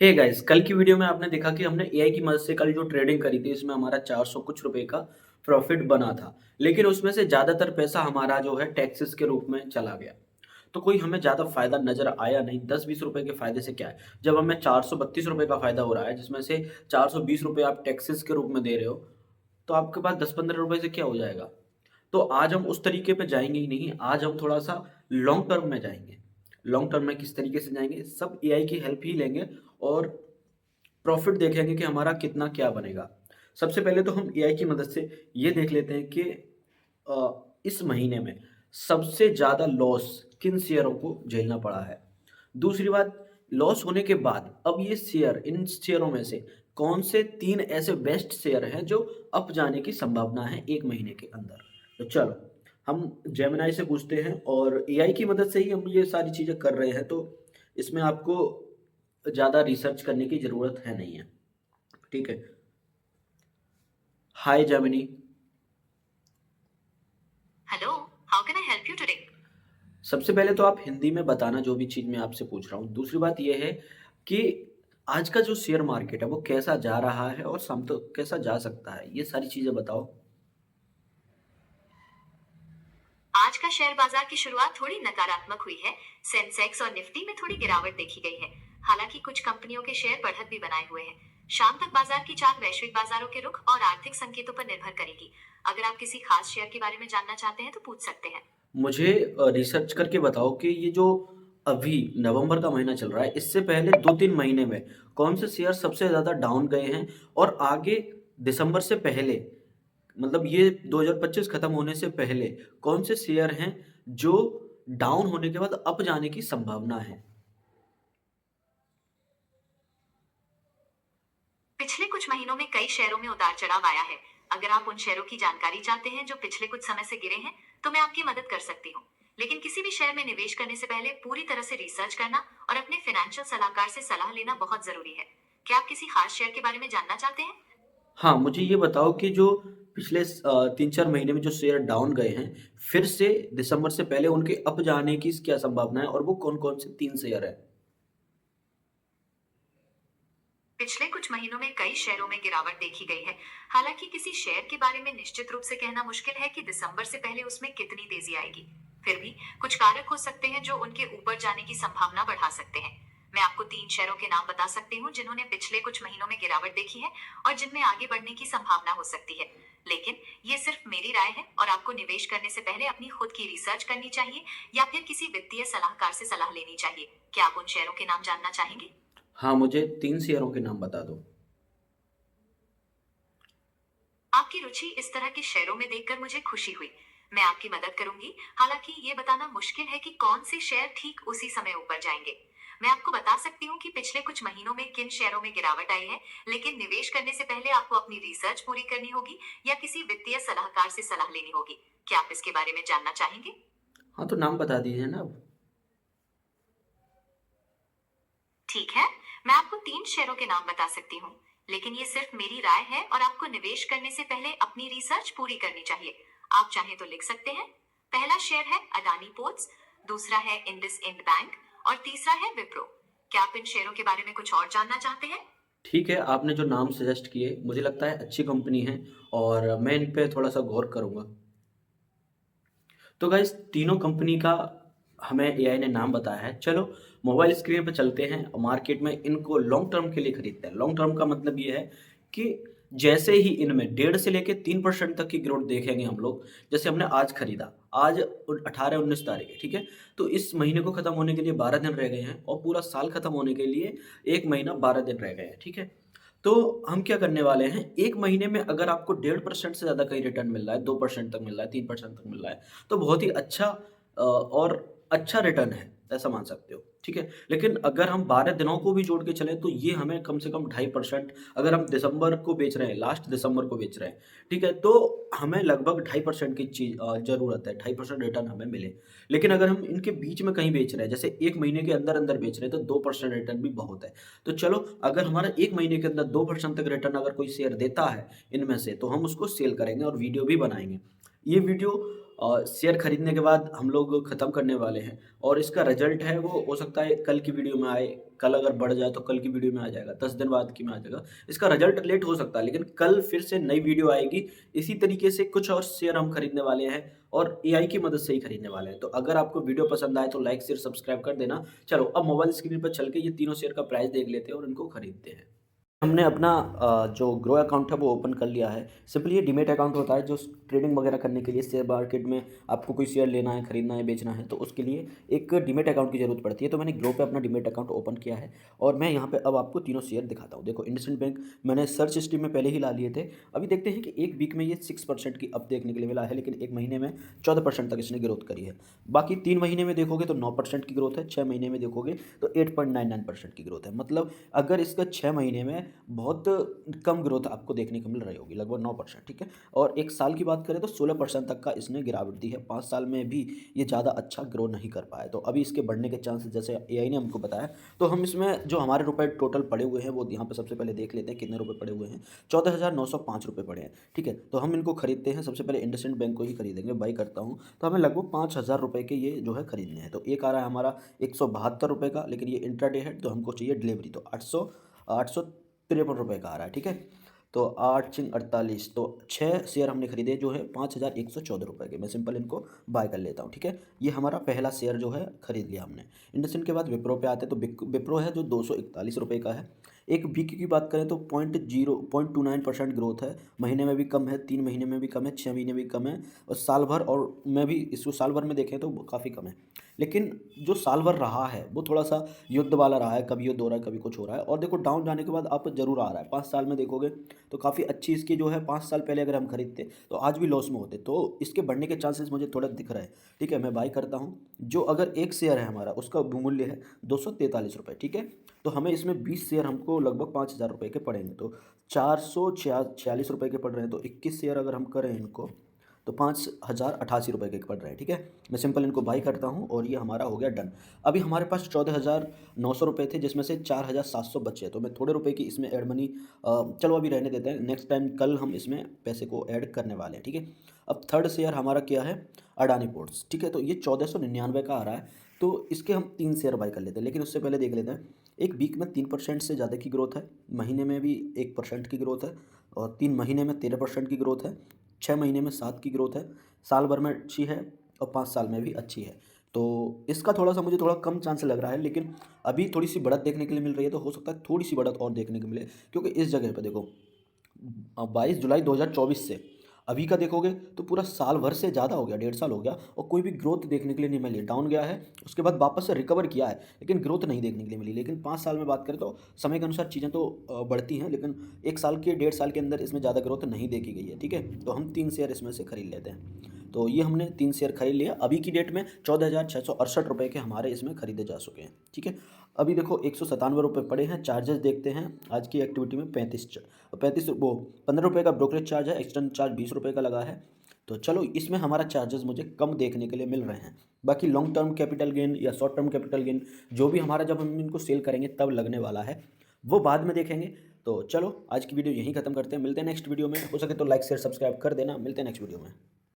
Hey guys, कल की video में आपने देखा कि हमने एआई की मदद से कल जो ट्रेडिंग करी थी इसमें हमारा 400 कुछ रुपए का प्रॉफिट बना था। लेकिन उसमें से ज़्यादातर पैसा हमारा जो है टैक्सेस के रूप में चला गया। तो कोई हमें ज़्यादा फ़ायदा नज़र आया नहीं। 10-20 रुपए के फ़ायदे से क्या है? जब हमें 432 रुपए का फ़ायदा हो रहा है जिसमें से 420 रुपए आप टैक्सेस के रूप में दे रहे हो, तो आपके पास 10-15 रुपए से क्या हो जाएगा? तो आज हम उस तरीके पे जाएँगे ही नहीं, आज हम थोड़ा-सा लॉन्ग टर्म में जाएँगे। लॉन्ग टर्म में किस तरीके से जाएँगे? सब एआई की हेल्प ही लेंगे और प्रॉफ़िट देखेंगे कि हमारा कितना क्या बनेगा। सबसे पहले तो हम एआई की मदद से ये देख लेते हैं कि इस महीने में सबसे ज़्यादा लॉस किन शेयरों को झेलना पड़ा है। दूसरी बात, लॉस होने के बाद अब ये शेयर इन शेयरों में से कौन से 3 ऐसे बेस्ट शेयर हैं जो अप जाने की संभावना है 1 महीने के अंदर। तो चलो, हम जेमिनी से पूछते हैं और एआई की मदद से ही हम ये सारी चीज़ें कर रहे हैं, तो इसमें आपको ज़्यादा रिसर्च करने की ज़रूरत है नहीं है। ठीक है। हाय Gemini. Hello, how can I help you today? सबसे पहले तो आप हिंदी में बताना जो भी चीज़ मैं आपसे पूछ रहा हूँ। दूसरी बात ये है कि आज का जो शेयर मार्केट है वो कैसा जा रहा है और सम तो कैसा जा सकता है? ये सारी चीज़ें बताओ। आज का शेयर बाजार की शुरुआत थोड़ी नकारात्मक हुई है। सेंसेक्स और निफ्टी में थोड़ी गिरावट देखी गई है। हालांकि कुछ कंपनियों के शेयर बढ़त भी बनाए हुए हैं। शाम तक बाजार की चाल वैश्विक बाजारों के रुख और आर्थिक संकेतों पर निर्भर करेगी। अगर आप किसी खास शेयर के बारे में जानना चाहते हैं तो पूछ सकते हैं। मुझे रिसर्च करके बताओ कि ये जो अभी नवंबर का महीना चल रहा है, इससे पहले 2-3 महीने में कौन से शेयर सबसे ज़्यादा डाउन गए हैं और आगे दिसंबर से पहले, मतलब ये 2025 खत्म होने से पहले कौन से शेयर हैं जो डाउन होने के बाद अप जाने की संभावना है? पिछले कुछ महीनों में कई शेयरों में उतार चढ़ाव आया है। अगर आप उन शेयरों की जानकारी चाहते हैं जो पिछले कुछ समय से गिरे हैं, तो मैं आपकी मदद कर सकती हूँ। लेकिन किसी भी शेयर में निवेश करने से पहले पूरी तरह से रिसर्च करना और अपने फाइनेंशियल सलाहकार से सलाह लेना बहुत जरूरी है। क्या आप किसी खास शेयर के बारे में जानना चाहते हैं? हाँ, मुझे ये बताओ कि जो पिछले 3-4 महीने में जो शेयर डाउन गए हैं, फिर से दिसंबर से पहले उनके अप जाने की क्या संभावना है और वो कौन-कौन से 3 शेयर हैं? पिछले कुछ महीनों में कई शेयरों में गिरावट देखी गई है। हालांकि किसी शेयर के बारे में निश्चित रूप से कहना मुश्किल है कि दिसंबर से पहले उसमें कितनी तेजी आएगी। फिर भी कुछ कारक हो सकते हैं जो उनके ऊपर जाने की संभावना बढ़ा सकते हैं। मैं आपको 3 शेयरों के नाम बता सकती हूँ जिन्होंने पिछले कुछ महीनों में गिरावट देखी है और जिनमें आगे बढ़ने की संभावना हो सकती है। लेकिन ये सिर्फ मेरी राय है और आपको निवेश करने से पहले अपनी खुद की रिसर्च करनी चाहिए या फिर किसी वित्तीय सलाहकार से सलाह लेनी चाहिए। क्या आप उन शेयरों के नाम जानना चाहेंगे? हाँ, मुझे 3 शेयरों के नाम बता दो। आपकी रुचि इस तरह के शेयरों में देखकर मुझे खुशी हुई। मैं आपकी मदद करूंगी। हालांकि ये बताना मुश्किल है कि कौन से शेयर ठीक उसी समय ऊपर जाएंगे। मैं आपको बता सकती हूँ कि पिछले कुछ महीनों में किन शेयरों में गिरावट आई है, लेकिन निवेश करने से पहले आपको अपनी रिसर्च पूरी करनी होगी या किसी वित्तीय सलाहकार से सलाह लेनी होगी। क्या आप इसके बारे में जानना चाहेंगे? हाँ, तो नाम बता दीजिए ना अब। ठीक है, मैं आपको 3 शेयरों के नाम बता सकती हूँ, लेकिन ये सिर्फ मेरी राय है और आपको निवेश करने से पहले अपनी रिसर्च पूरी करनी चाहिए। आप चाहें तो लिख सकते हैं। पहला शेयर है अडानी पोर्ट्स, दूसरा है इंडस इंड बैंक और तीसरा है विप्रो। क्या आप इन शेयरों के बारे में कुछ और जानना चाहते हैं? ठीक है, आपने जो नाम सजेस्ट किए मुझे लगता है अच्छी कंपनी है और मैं इन पे थोड़ा-सा गौर करूँगा। तो गाइस, तीनों कंपनी का हमें एआई ने नाम बताया है। चलो, मोबाइल स्क्रीन पे चलते हैं और मार्केट में इनको लॉन्ग टर्म के लिए खरीदते हैं। लॉन्ग टर्म का मतलब ये है कि जैसे ही इनमें 1.5 से लेके 3% तक की ग्रोथ देखेंगे हम लोग। जैसे हमने आज खरीदा, आज 18-19 तारीख है, ठीक है? तो इस महीने को खत्म होने के लिए 12 दिन रह गए हैं और पूरा साल खत्म होने के लिए 1 महीना 12 दिन रह गए हैं, ठीक है? तो हम क्या करने वाले हैं, 1 महीने में अगर आपको 1.5% से ज़्यादा कहीं रिटर्न मिल रहा है, 2% तक मिल रहा है, 3% तक मिल रहा है, तो बहुत ही अच्छा और अच्छा रिटर्न है, ऐसा मान सकते हो, ठीक है? लेकिन अगर हम 12 दिनों को भी जोड़ के चलें, तो ये हमें कम से कम 2.5%, अगर हम दिसंबर को बेच रहे हैं, लास्ट दिसंबर को बेच रहे हैं, ठीक है? तो हमें लगभग 2.5% की ज़रूरत है, 2.5% रिटर्न हमें मिले। लेकिन अगर हम इनके बीच में कहीं बेच रहे हैं, जैसे 1 महीने के अंदर-अंदर बेच रहे हैं, तो 2% रिटर्न भी बहुत है। तो चलो, अगर हमारा 1 महीने के अंदर 2% तक रिटर्न अगर कोई शेयर देता है इनमें से, तो हम उसको सेल करेंगे और वीडियो भी बनाएँगे। ये वीडियो शेयर खरीदने के बाद हम लोग ख़त्म करने वाले हैं और इसका रिज़ल्ट है वो हो सकता है कल की वीडियो में आए, कल अगर बढ़ जाए तो कल की वीडियो में आ जाएगा, 10 दिन बाद की में आ जाएगा। इसका रिज़ल्ट लेट हो सकता है लेकिन कल फिर से नई वीडियो आएगी, इसी तरीके से कुछ और शेयर हम खरीदने वाले हैं और एआई की मदद से ही खरीदने वाले हैं। तो अगर आपको वीडियो पसंद आए तो लाइक, शेयर, सब्सक्राइब कर देना। चलो अब मोबाइल स्क्रीन पर चल के ये तीनों शेयर का प्राइस देख लेते हैं और इनको खरीदते हैं। हमने अपना जो ग्रो अकाउंट है वो ओपन कर लिया है। सिंपली ये डीमैट अकाउंट होता है जो ट्रेडिंग वगैरह करने के लिए शेयर मार्केट में आपको कोई शेयर लेना है, खरीदना है, बेचना है तो उसके लिए एक डीमैट अकाउंट की ज़रूरत पड़ती है। तो मैंने ग्रो पे अपना डीमैट अकाउंट ओपन किया है और मैं यहाँ पे अब आपको तीनों शेयर दिखाता हूँ। देखो इंडसइंड बैंक मैंने सर्च हिस्ट्री में पहले ही ला लिए थे। अभी देखते हैं कि 1 वीक में ये 6% की अप देखने के लिए मिला है लेकिन 1 महीने में 14% तक इसने ग्रोथ करी है। बाकी 3 महीने में देखोगे तो 9% की ग्रोथ है, 6 महीने में देखोगे तो 8.99% की ग्रोथ है। मतलब अगर इसका 6 महीने में बहुत कम ग्रोथ आपको देखने को मिल रही होगी, लगभग 9%, ठीक है। और 1 साल की बात करें तो 16% तक का इसने गिरावट दी है। 5 साल में भी ये ज़्यादा अच्छा ग्रो नहीं कर पाया। तो अभी इसके बढ़ने के चांसेस जैसे एआई ने हमको बताया, तो हम इसमें जो हमारे रुपए टोटल पड़े हुए हैं वो यहाँ पे सबसे पहले देख लेते हैं कितने रुपए पड़े हुए हैं। 14,905 रुपए पड़े हैं, ठीक है। तो हम इनको खरीदते हैं, सबसे पहले इंडसइंड बैंक को ही खरीदेंगे, बाई करता हूँ। तो हमें लगभग 5,000 रुपए के ये जो है खरीदने हैं। तो एक आ रहा है हमारा 172 रुपए का, लेकिन ये इंट्राडे है तो हमको चाहिए डिलीवरी, तो 853 रुपए का आ रहा है, ठीक है। तो 8 चिंग 48, तो 6 शेयर हमने खरीदे जो है 5,114 रुपए के। मैं सिंपल इनको बाय कर लेता हूँ, ठीक है। ये हमारा पहला शेयर जो है खरीद लिया हमने। इंडसइंड के बाद विप्रो पे आते हैं, तो विप्रो है जो 241 रुपए का है। एक वीक की बात करें तो 0.29% ग्रोथ है। महीने में भी कम है, 3 महीने में भी कम है, 6 महीने में भी कम है और साल भर और में भी इसको साल भर में देखें तो काफ़ी कम है। लेकिन जो साल भर रहा है वो थोड़ा-सा युद्ध वाला रहा है, कभी युद्ध हो रहा है, कभी कुछ हो रहा है और देखो डाउन जाने के बाद अप ज़रूर आ रहा है। 5 साल में देखोगे तो काफ़ी अच्छी इसकी जो है 5 साल पहले अगर हम खरीदते तो आज भी लॉस में होते। तो इसके बढ़ने के चांसेस मुझे थोड़ा दिख रहा है, ठीक है। मैं बाय करता हूँ। जो अगर 1 शेयर है हमारा उसका मूल्य है 243 रुपए, ठीक है। तो हमें इसमें 20 शेयर हमको लगभग 5,000 रुपए के पड़ेंगे, तो 446 रुपए के पड़ रहे हैं। तो 21 शेयर अगर हम करें इनको तो 5,088 रुपए के पड़ रहे हैं, ठीक है। मैं सिंपल इनको बाई करता हूँ और ये हमारा हो गया डन। अभी हमारे पास 14,900 रुपए थे जिसमें से 4,700 बचे, तो मैं थोड़े रुपए की इसमें ऐड मनी चलो अभी रहने देते हैं। नेक्स्ट टाइम कल हम इसमें पैसे को ऐड करने वाले हैं, ठीक है। अब थर्ड शेयर हमारा क्या है, अडानी पोर्ट्स, ठीक है। तो ये 1499 का आ रहा है, तो इसके हम 3 शेयर बाई कर लेते हैं। लेकिन उससे पहले देख लेते हैं, एक वीक में 3% से ज़्यादा की ग्रोथ है, महीने में भी 1% की ग्रोथ है और 3 महीने में 13% की ग्रोथ है, 6 महीने में 7 की ग्रोथ है, साल भर में अच्छी है और 5 साल में भी अच्छी है। तो इसका थोड़ा-सा मुझे थोड़ा कम चांस लग रहा है, लेकिन अभी थोड़ी-सी बढ़त देखने के लिए मिल रही है, तो हो सकता है थोड़ी-सी बढ़त और देखने को मिले। क्योंकि इस जगह पे देखो 22 जुलाई 2024 से अभी का देखोगे तो पूरा साल भर से ज़्यादा हो गया, 1.5 साल हो गया और कोई भी ग्रोथ देखने के लिए नहीं मिली। डाउन गया है, उसके बाद वापस से रिकवर किया है, लेकिन ग्रोथ नहीं देखने के लिए मिली। लेकिन 5 साल में बात करें तो समय के अनुसार चीज़ें तो बढ़ती हैं, लेकिन 1 साल के 1.5 साल के अंदर इसमें ज़्यादा ग्रोथ नहीं देखी गई है, ठीक है। तो हम 3 शेयर इसमें से खरीद लेते हैं। तो ये हमने 3 शेयर खरीद लिया। अभी की डेट में 14,668 रुपए के हमारे इसमें खरीदे जा चुके हैं, ठीक है। अभी देखो 197 रुपए पड़े हैं। चार्जेस देखते हैं आज की एक्टिविटी में 35 वो 15 रुपये का ब्रोकरेज चार्ज है, एक्सटर्नल चार्ज 20 रुपये का लगा है। तो चलो इसमें हमारा चार्जेस मुझे कम देखने के लिए मिल रहे हैं। बाकी लॉन्ग टर्म कैपिटल गेन या शॉर्ट टर्म कैपिटल गेन जो भी हमारा जब हम इनको सेल करेंगे तब लगने वाला है, वो बाद में देखेंगे। तो चलो आज की वीडियो यहीं खत्म करते हैं, मिलते हैं नेक्स्ट वीडियो में। हो सके तो लाइक शेयर सब्सक्राइब कर देना, मिलते हैं नेक्स्ट वीडियो में।